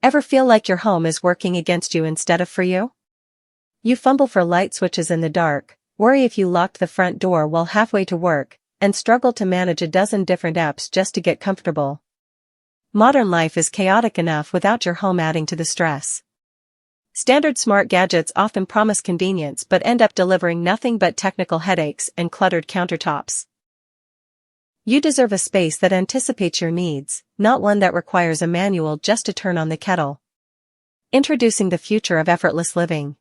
Ever feel like your home is working against you instead of for you? You fumble for light switches in the dark, worry if you locked the front door while halfway to work, and struggle to manage a dozen different apps just to get comfortable. Modern life is chaotic enough without your home adding to the stress. Standard smart gadgets often promise convenience but end up delivering nothing but technical headaches and cluttered countertops. You deserve a space that anticipates your needs, not one that requires a manual just to turn on the kettle. Introducing the future of effortless living.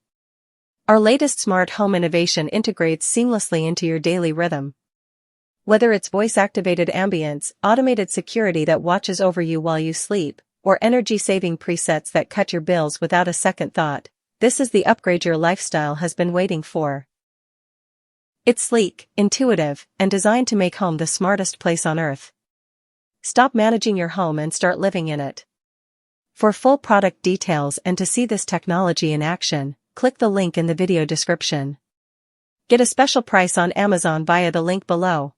Our latest smart home innovation integrates seamlessly into your daily rhythm. Whether it's voice-activated ambience, automated security that watches over you while you sleep, or energy-saving presets that cut your bills without a second thought, this is the upgrade your lifestyle has been waiting for. It's sleek, intuitive, and designed to make home the smartest place on earth. Stop managing your home and start living in it. For full product details and to see this technology in action, click the link in the video description. Get a special price on Amazon via the link below.